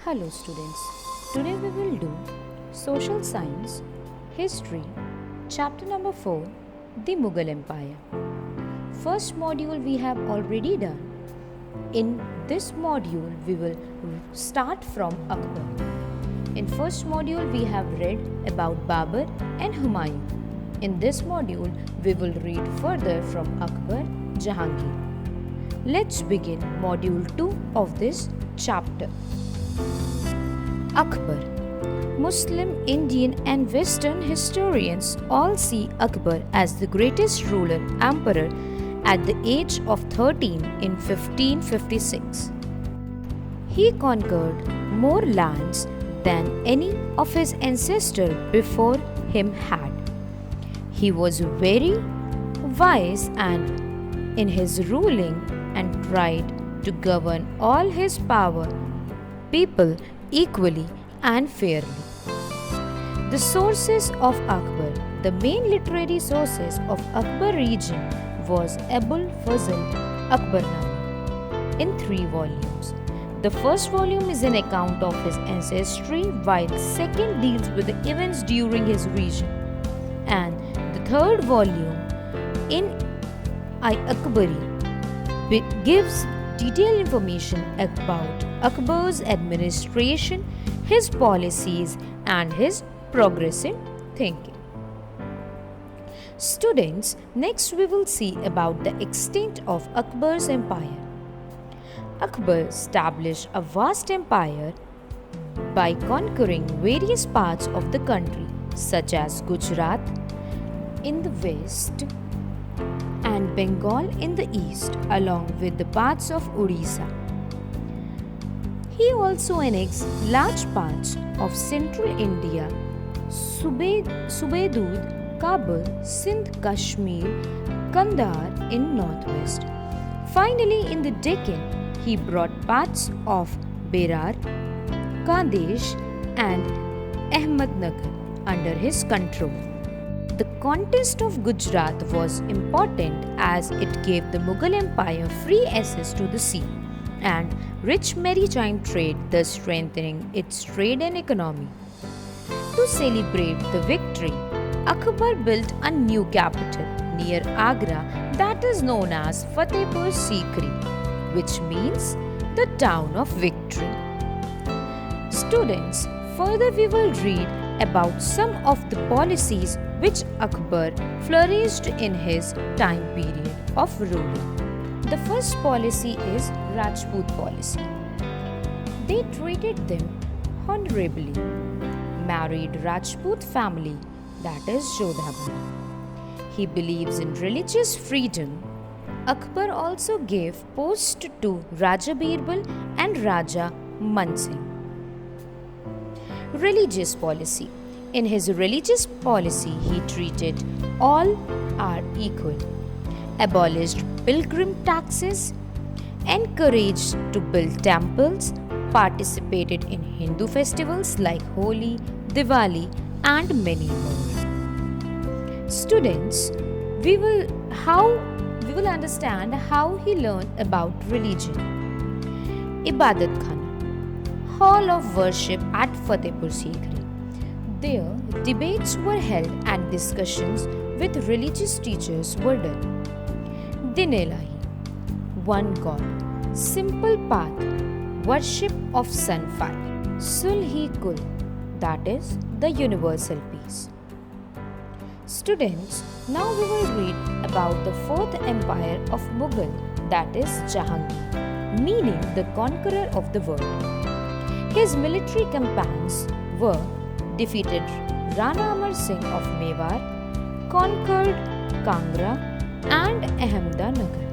Hello students, today we will do Social Science, History, Chapter number 4, The Mughal Empire. First module we have already done. In this module we will start from Akbar. In first module we have read about Babur and Humayun. In this module we will read further from Akbar, Jahangir. Let's begin module 2 of this chapter. Akbar. Muslim, Indian, and Western historians all see Akbar as the greatest ruler emperor at the age of 13 in 1556. He conquered more lands than any of his ancestors before him had. He was very wise and in his ruling and tried to govern all his people equally and fairly. The sources of Akbar, the main literary sources of Akbar region was Abul Fazl Akbarnama in 3 volumes. The first volume is an account of his ancestry, while second deals with the events during his reign, and the third volume in Akbari gives detailed information about Akbar's administration, his policies, and his progressive thinking. Students, next we will see about the extent of Akbar's empire. Akbar established a vast empire by conquering various parts of the country, such as Gujarat in the west and Bengal in the east, along with the parts of Odisha. He also annexed large parts of central India, Subedud, Kabul, Sindh, Kashmir, Kandahar in northwest. Finally, in the Deccan, he brought parts of Berar, Kadesh, and Ahmednagar under his control. The conquest of Gujarat was important as it gave the Mughal Empire free access to the sea and rich maritime trade, thus strengthening its trade and economy. To celebrate the victory, Akbar built a new capital near Agra that is known as Fatehpur Sikri, which means the town of victory. Students, further we will read about some of the policies which Akbar flourished in his time period of ruling. The first policy is Rajput policy. They treated them honorably, married Rajput family, that is Jodhabhai. He believes in religious freedom. Akbar also gave post to Raja Birbal and Raja Mansingh. Religious policy. In his religious policy, he treated all are equal, abolished pilgrim taxes, encouraged to build temples, participated in Hindu festivals like Holi, Diwali, and many more. Students, we will understand how he learned about religion. Ibadat Khana, hall of worship at Fatehpur Sikri. There, debates were held and discussions with religious teachers were done. Din Ilahi, one God, simple path, worship of sunfire. Sulhi Kul, that is the universal peace. Students, now we will read about the fourth empire of Mughal, that is Jahangir, meaning the conqueror of the world. His military campaigns were defeated Rana Amar Singh of Mewar, conquered Kangra and Ahmednagar.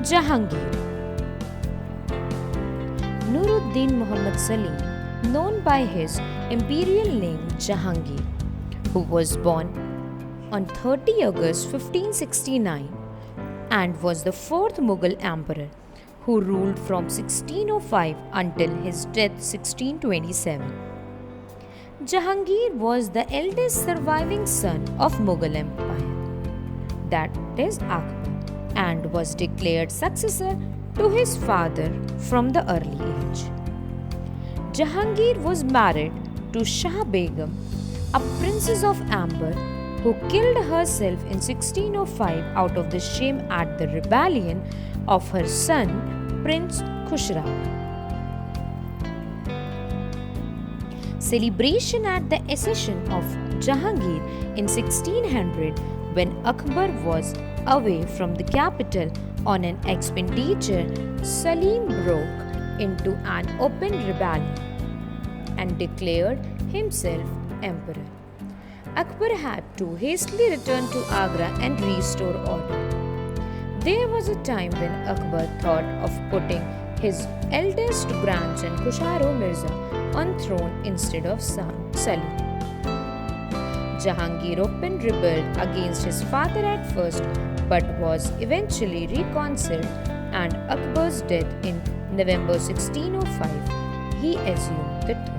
Jahangir. Nuruddin Muhammad Salim, known by his imperial name Jahangir, who was born on 30 August 1569 and was the 4th Mughal emperor who ruled from 1605 until his death 1627. Jahangir was the eldest surviving son of Mughal Empire, that is Akbar, and was declared successor to his father from the early age. Jahangir was married to Shah Begum, a princess of Amber, who killed herself in 1605 out of the shame at the rebellion of her son, Prince Khusrau. Celebration at the accession of Jahangir in 1600, when Akbar was away from the capital on an expedition, Salim broke into an open rebellion and declared himself emperor. Akbar had to hastily return to Agra and restore order. There was a time when Akbar thought of putting his eldest grandson Khusrau Mirza on throne instead of Salim. Jahangir openly rebelled against his father at first, but was eventually reconciled, and Akbar's death in November 1605, he assumed the throne.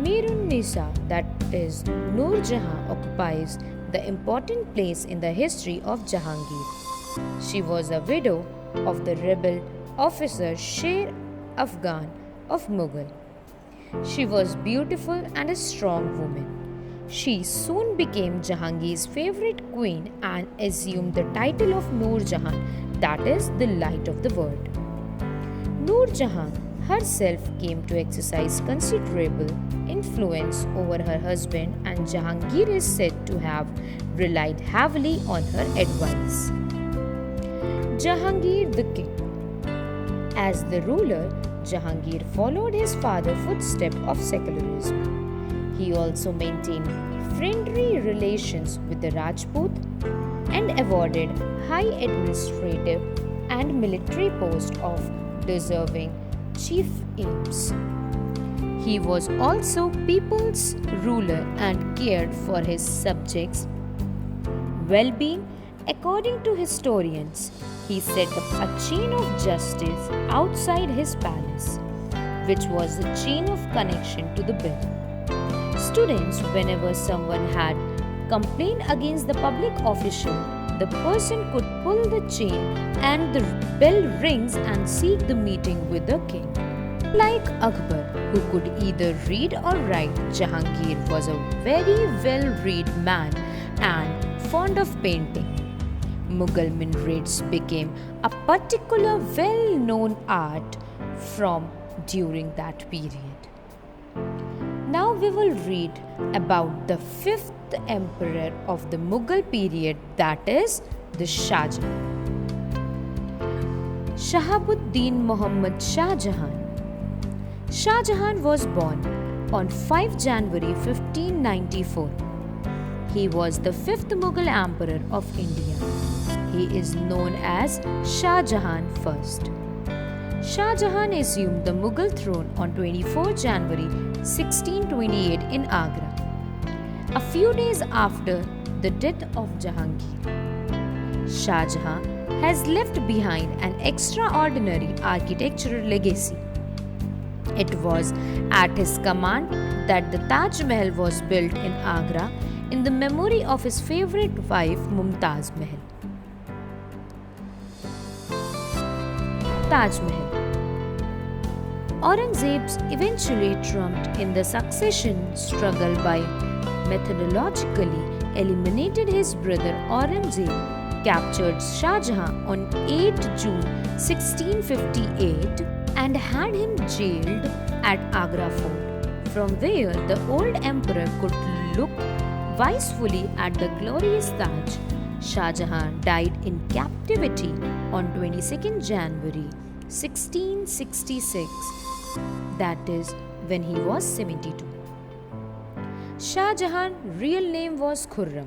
Mirun Nisa, that is Noor Jahan, occupies the important place in the history of Jahangir. She was a widow of the rebel officer Sher Afghan of Mughal. She was beautiful and a strong woman. She soon became Jahangir's favorite queen and assumed the title of Noor Jahan, that is, the light of the world. Noor Jahan herself came to exercise considerable influence over her husband, and Jahangir is said to have relied heavily on her advice. Jahangir the king. As the ruler, Jahangir followed his father's footsteps of secularism. He also maintained friendly relations with the Rajput and awarded high administrative and military posts of deserving chief aims. He was also people's ruler and cared for his subjects' well-being. According to historians, he set up a chain of justice outside his palace, which was the chain of connection to the bell. Students, whenever someone had complained against the public official, the person could pull the chain and the bell rings and seek the meeting with the king. Like Akbar, who could either read or write, Jahangir was a very well-read man and fond of painting. Mughal minarets became a particular well-known art from during that period. Now we will read about the fifth emperor of the Mughal period, that is the Shah Jahan. Shahabuddin Muhammad Shah Jahan. Shah Jahan was born on 5 January 1594. He was the fifth Mughal emperor of India. He is known as Shah Jahan I. Shah Jahan assumed the Mughal throne on 24 January 1628 in Agra, a few days after the death of Jahangir. Shah Jahan has left behind an extraordinary architectural legacy. It was at his command that the Taj Mahal was built in Agra in the memory of his favorite wife Mumtaz Mahal. Taj Mahal. Aurangzeb eventually trumped in the succession struggle by methodologically eliminated his brother Aurangzeb, captured Shah Jahan on 8 June 1658 and had him jailed at Agra Fort, from where the old emperor could look wisely at the glorious Taj. Shah Jahan died in captivity on 22nd January 1666, that is, when he was 72. Shah Jahan's real name was Khurram.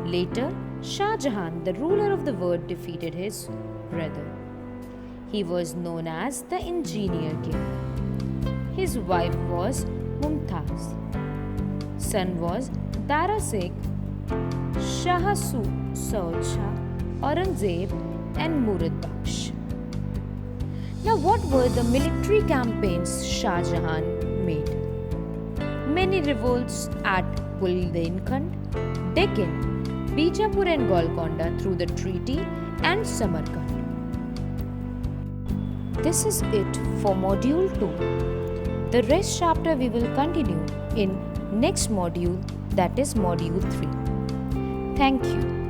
Later, Shah Jahan, the ruler of the world, defeated his brother. He was known as the Engineer King. His wife was Mumtaz. Son was Dara Sheikh, Shah Shah, Aurangzeb, and Murad Bakhsh. Now, what were the military campaigns Shah Jahan made? Many revolts at Buldelkhand, Deccan, Bijapur and Golconda through the treaty, and Samarkand. this is it for module 2. The rest chapter we will continue in next module, that is module 3. Thank you.